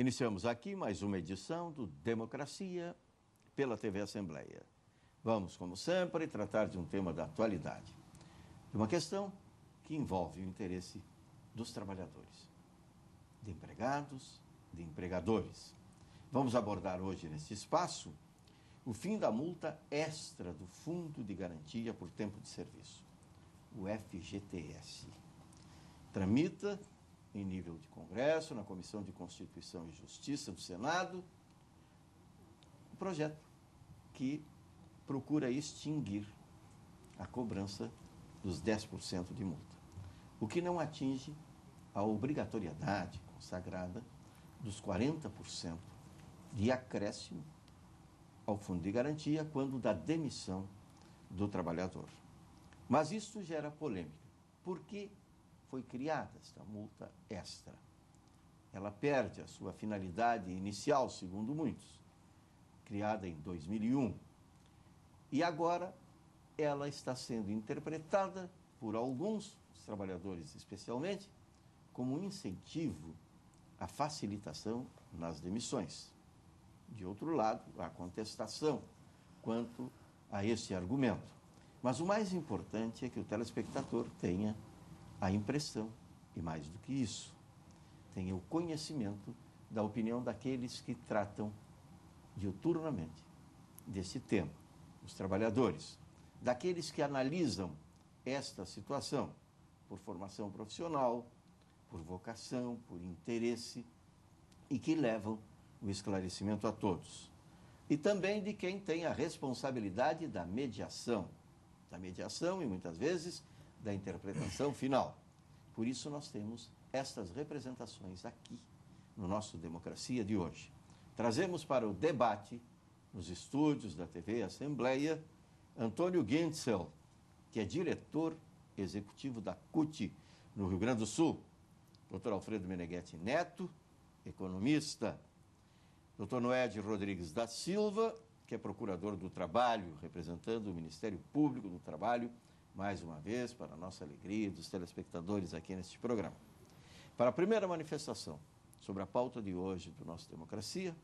Iniciamos aqui mais uma edição do Democracia pela TV Assembleia. Vamos, como sempre, tratar de um tema da atualidade, de uma questão que envolve o interesse dos trabalhadores, de empregados, de empregadores. Vamos abordar hoje neste espaço o fim da multa extra do Fundo de Garantia por Tempo de Serviço, o FGTS. Tramita em nível de Congresso, na Comissão de Constituição e Justiça do Senado, um projeto que procura extinguir a cobrança dos 10% de multa, o que não atinge a obrigatoriedade consagrada dos 40% de acréscimo ao Fundo de Garantia quando da demissão do trabalhador. Mas isso gera polêmica. Por que foi criada esta multa extra? Ela perde a sua finalidade inicial, segundo muitos, criada em 2001. E agora ela está sendo interpretada por alguns, os trabalhadores especialmente, como um incentivo à facilitação nas demissões. De outro lado, há contestação quanto a esse argumento. Mas o mais importante é que o telespectador tenha a impressão, e mais do que isso, tenha o conhecimento da opinião daqueles que tratam diuturnamente desse tema, os trabalhadores, daqueles que analisam esta situação por formação profissional, por vocação, por interesse e que levam o esclarecimento a todos. E também de quem tem a responsabilidade da mediação e muitas vezes da interpretação final. Por isso nós temos estas representações aqui no nosso Democracia de hoje. Trazemos para o debate, nos estúdios da TV Assembleia, Antônio Gintzel, que é diretor executivo da CUT no Rio Grande do Sul, Dr. Alfredo Meneghetti Neto, economista, Dr. Noed Rodrigues da Silva, que é procurador do Trabalho, representando o Ministério Público do Trabalho, mais uma vez, para a nossa alegria e dos telespectadores aqui neste programa. Para a primeira manifestação sobre a pauta de hoje do nosso Democracia,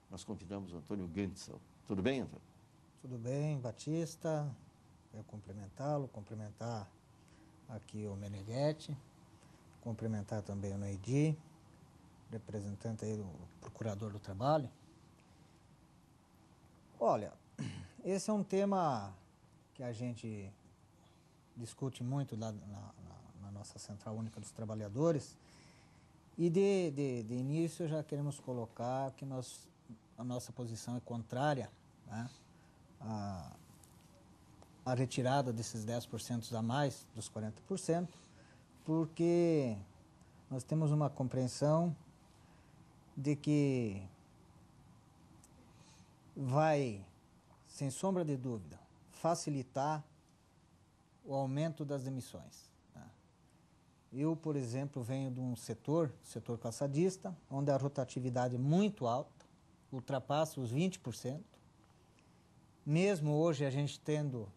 nós convidamos o Antônio Gintzel. Tudo bem, Antônio? Tudo bem, Batista. Eu cumprimentar aqui o Meneghetti, cumprimentar também o Noedi, representante aí do Procurador do Trabalho. Olha, esse é um tema que a gente discute muito lá na nossa Central Única dos Trabalhadores e de início já queremos colocar que a nossa posição é contrária, né, a retirada desses 10% a mais dos 40%, porque nós temos uma compreensão de que vai, sem sombra de dúvida, facilitar o aumento das demissões. Eu, por exemplo, venho de um setor calçadista, onde a rotatividade é muito alta, ultrapassa os 20%. Mesmo hoje a gente tendo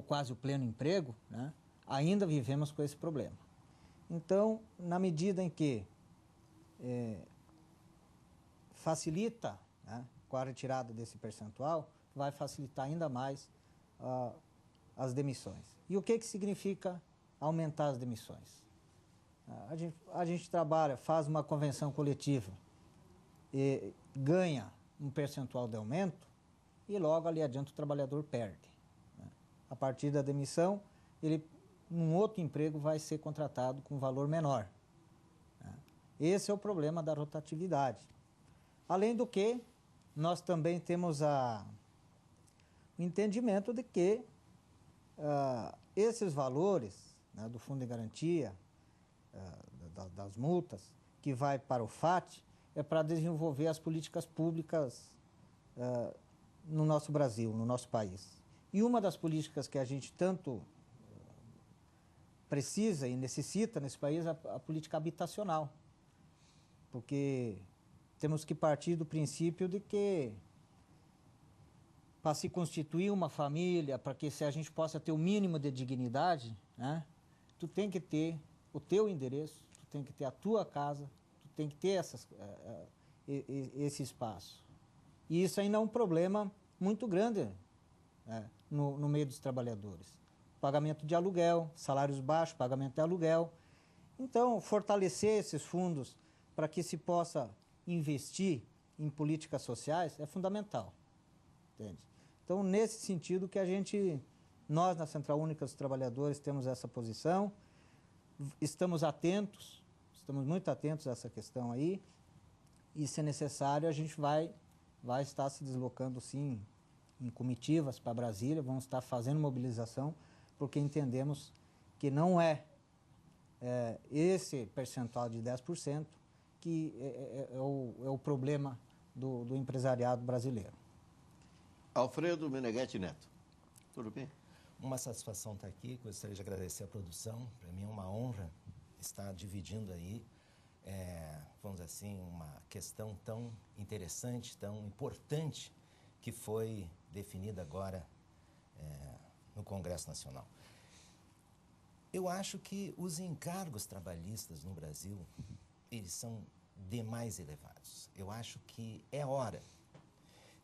quase o pleno emprego, né, ainda vivemos com esse problema. Então, na medida em que facilita, né, com a retirada desse percentual, vai facilitar ainda mais as demissões. E o que significa aumentar as demissões? A gente trabalha, faz uma convenção coletiva, e ganha um percentual de aumento e logo ali adiante o trabalhador perde, né? A partir da demissão, ele, num outro emprego, vai ser contratado com valor menor, né? Esse é o problema da rotatividade. Além do que, nós também temos o entendimento de que esses valores, né, do Fundo de Garantia, das multas, que vai para o FAT, é para desenvolver as políticas públicas no nosso Brasil, no nosso país. E uma das políticas que a gente tanto precisa e necessita nesse país é a política habitacional, porque temos que partir do princípio de que para se constituir uma família, para que se a gente possa ter o mínimo de dignidade, né, tu tem que ter o teu endereço, tu tem que ter a tua casa, tu tem que ter esse espaço. E isso ainda é um problema muito grande no meio dos trabalhadores. Pagamento de aluguel, salários baixos, pagamento de aluguel. Então, fortalecer esses fundos para que se possa investir em políticas sociais é fundamental. Entende? Então, nesse sentido que nós na Central Única dos Trabalhadores temos essa posição, estamos muito atentos a essa questão aí, e se necessário a gente vai estar se deslocando sim em comitivas para Brasília, vamos estar fazendo mobilização, porque entendemos que não é esse percentual de 10% que é o problema do empresariado brasileiro. Alfredo Meneghetti Neto, tudo bem? Uma satisfação estar aqui, gostaria de agradecer a produção, para mim é uma honra estar dividindo aí, vamos dizer assim, uma questão tão interessante, tão importante, que foi definida agora no Congresso Nacional. Eu acho que os encargos trabalhistas no Brasil, eles são demais elevados. Eu acho que é hora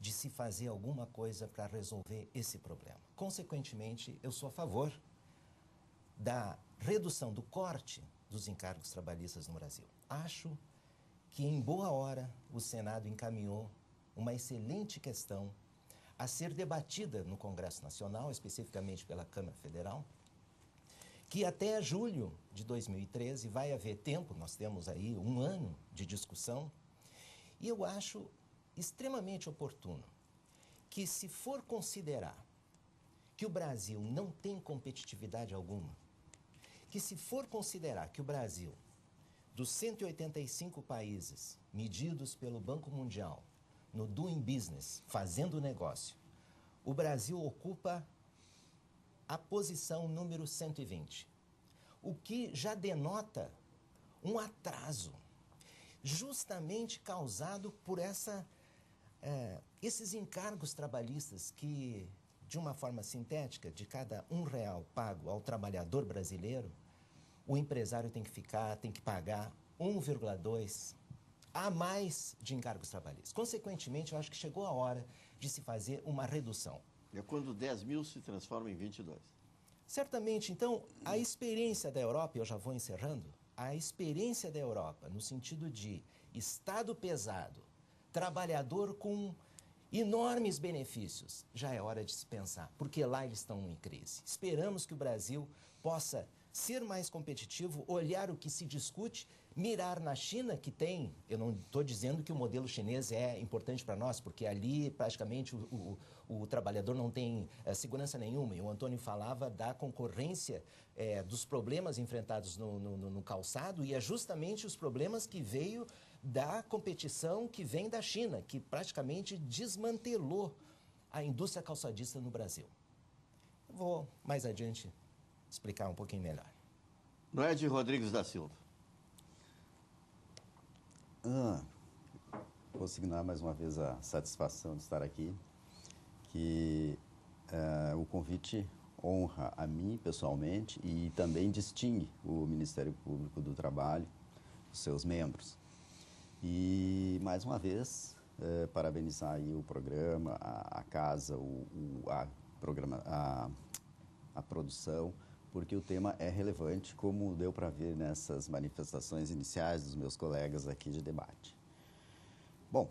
de se fazer alguma coisa para resolver esse problema. Consequentemente, eu sou a favor da redução do corte dos encargos trabalhistas no Brasil. Acho que, em boa hora, o Senado encaminhou uma excelente questão a ser debatida no Congresso Nacional, especificamente pela Câmara Federal, que até julho de 2013 vai haver tempo, nós temos aí 1 ano de discussão, e eu acho extremamente oportuno que, se for considerar que o Brasil não tem competitividade alguma, que se for considerar que o Brasil, dos 185 países medidos pelo Banco Mundial no Doing Business, fazendo negócio, o Brasil ocupa a posição número 120, o que já denota um atraso, justamente causado por esses encargos trabalhistas que, de uma forma sintética, de cada R$1 pago ao trabalhador brasileiro, o empresário tem que pagar 1,2 a mais de encargos trabalhistas. Consequentemente, eu acho que chegou a hora de se fazer uma redução. É quando 10 mil se transforma em 22. Certamente, então, a experiência da Europa, eu já vou encerrando, a experiência da Europa no sentido de Estado pesado, trabalhador com enormes benefícios, já é hora de se pensar, porque lá eles estão em crise. Esperamos que o Brasil possa ser mais competitivo, olhar o que se discute, mirar na China, que tem, eu não estou dizendo que o modelo chinês é importante para nós, porque ali praticamente o trabalhador não tem segurança nenhuma, e o Antônio falava da concorrência, dos problemas enfrentados no calçado, e é justamente os problemas que veio da competição que vem da China, que praticamente desmantelou a indústria calçadista no Brasil. Eu vou mais adiante explicar um pouquinho melhor. Noed Rodrigues da Silva. Vou signar mais uma vez a satisfação de estar aqui, que o convite honra a mim pessoalmente e também distingue o Ministério Público do Trabalho, os seus membros. E, mais uma vez, parabenizar aí o programa, a casa, a produção, porque o tema é relevante, como deu para ver nessas manifestações iniciais dos meus colegas aqui de debate. Bom,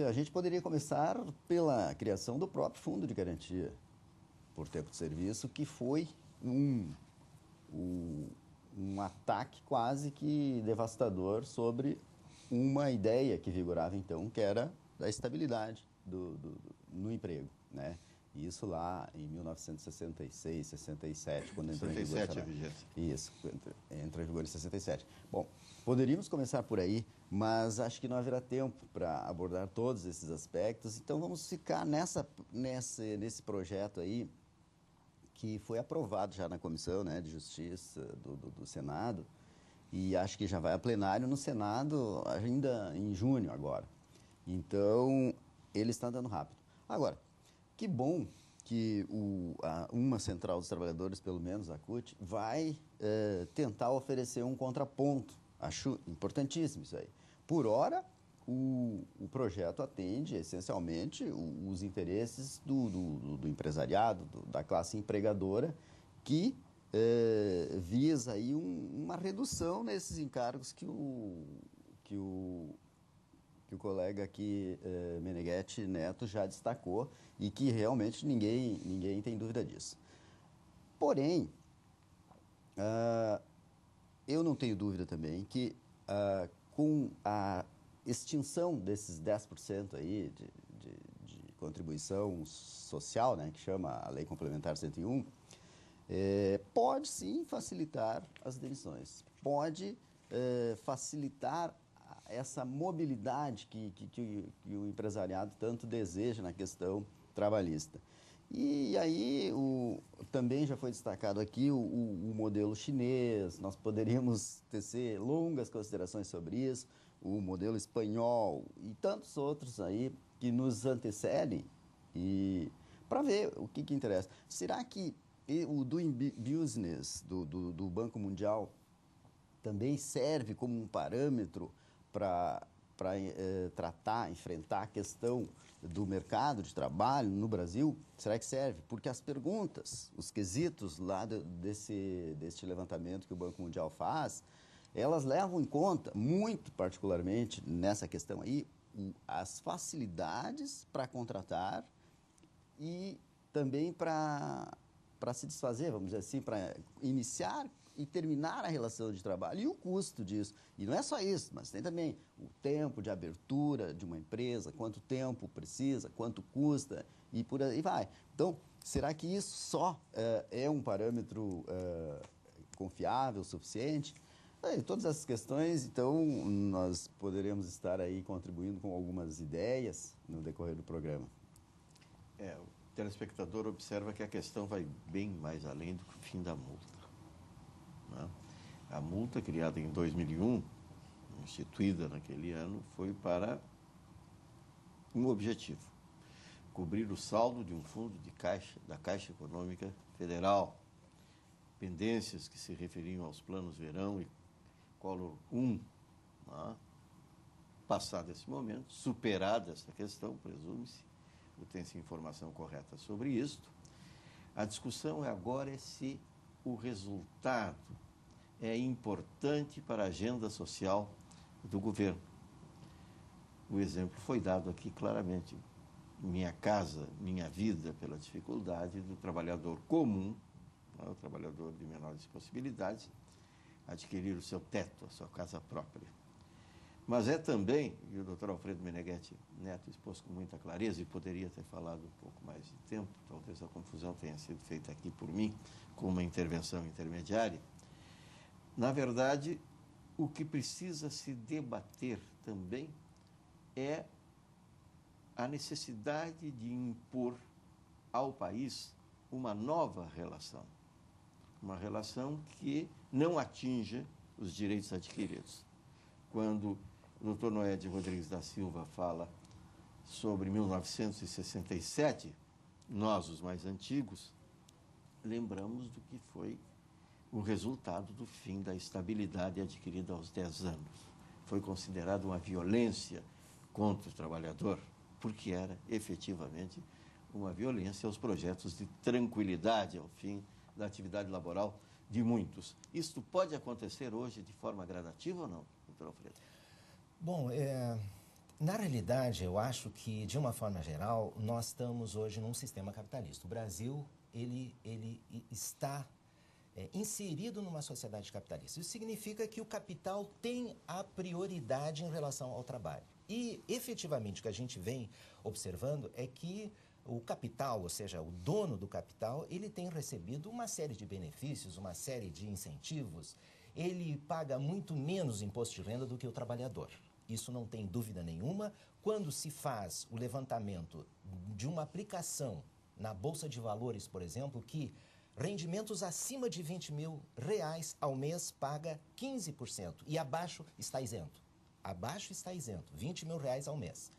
a gente poderia começar pela criação do próprio Fundo de Garantia por Tempo de Serviço, que foi um ataque quase que devastador sobre uma ideia que vigorava então, que era da estabilidade no emprego, né? Isso lá em 1966, 67, quando entrou em vigor. 67 a vigência. Isso, entrou em vigor em 67. Bom, poderíamos começar por aí, mas acho que não haverá tempo para abordar todos esses aspectos, então vamos ficar nesse projeto aí, que foi aprovado já na Comissão, né, de Justiça do Senado, e acho que já vai a plenário no Senado ainda em junho agora. Então, ele está andando rápido. Agora, que bom que uma Central dos Trabalhadores, pelo menos a CUT, vai tentar oferecer um contraponto Acho importantíssimo isso aí. Por hora, o projeto atende essencialmente os interesses do empresariado, da classe empregadora, que visa aí uma redução nesses encargos que o colega aqui, Meneghetti Neto, já destacou e que realmente ninguém tem dúvida disso. Porém, eu não tenho dúvida também que com a extinção desses 10% aí de contribuição social, né, que chama a Lei Complementar 101, pode sim facilitar as demissões, pode facilitar essa mobilidade que o empresariado tanto deseja na questão trabalhista. E aí, também já foi destacado aqui o modelo chinês, nós poderíamos tecer longas considerações sobre isso, o modelo espanhol e tantos outros aí que nos antecedem, e para ver o que interessa. Será que o Doing Business do Banco Mundial também serve como um parâmetro para enfrentar a questão do mercado de trabalho no Brasil? Será que serve? Porque as perguntas, os quesitos lá desse levantamento que o Banco Mundial faz, elas levam em conta, muito particularmente nessa questão aí, as facilidades para contratar e também para se desfazer, vamos dizer assim, para iniciar e terminar a relação de trabalho e o custo disso. E não é só isso, mas tem também o tempo de abertura de uma empresa, quanto tempo precisa, quanto custa e por aí vai. Então, será que isso só é um parâmetro confiável, suficiente? Todas essas questões, então, nós poderemos estar aí contribuindo com algumas ideias no decorrer do programa. O telespectador observa que a questão vai bem mais além do que o fim da multa. Né? A multa, criada em 2001, instituída naquele ano, foi para um objetivo: cobrir o saldo de um fundo da Caixa Econômica Federal, pendências que se referiam aos planos Verão e Collor 1. Né? Passado esse momento, superada essa questão, presume-se, tem-se informação correta sobre isto, a discussão agora é se o resultado é importante para a agenda social do governo. O exemplo foi dado aqui claramente. Minha Casa, Minha Vida, pela dificuldade do trabalhador comum, o trabalhador de menores possibilidades, adquirir o seu teto, a sua casa própria. Mas é também, e o doutor Alfredo Meneghetti Neto expôs com muita clareza, e poderia ter falado um pouco mais de tempo, talvez a confusão tenha sido feita aqui por mim, com uma intervenção intermediária. Na verdade, o que precisa se debater também é a necessidade de impor ao país uma nova relação. Uma relação que não atinja os direitos adquiridos. Quando o Dr. Noé Rodrigues da Silva fala sobre 1967, nós, os mais antigos, lembramos do que foi o resultado do fim da estabilidade adquirida aos 10 anos. Foi considerado uma violência contra o trabalhador, porque era efetivamente uma violência aos projetos de tranquilidade ao fim da atividade laboral de muitos. Isto pode acontecer hoje de forma gradativa ou não, doutor Alfredo? Bom, na realidade, eu acho que, de uma forma geral, nós estamos hoje num sistema capitalista. O Brasil, ele está inserido numa sociedade capitalista. Isso significa que o capital tem a prioridade em relação ao trabalho. E, efetivamente, o que a gente vem observando é que o capital, ou seja, o dono do capital, ele tem recebido uma série de benefícios, uma série de incentivos. Ele paga muito menos imposto de renda do que o trabalhador. Isso não tem dúvida nenhuma. Quando se faz o levantamento de uma aplicação na Bolsa de Valores, por exemplo, que rendimentos acima de R$20.000 ao mês paga 15% e abaixo está isento. Abaixo está isento, R$20.000 ao mês.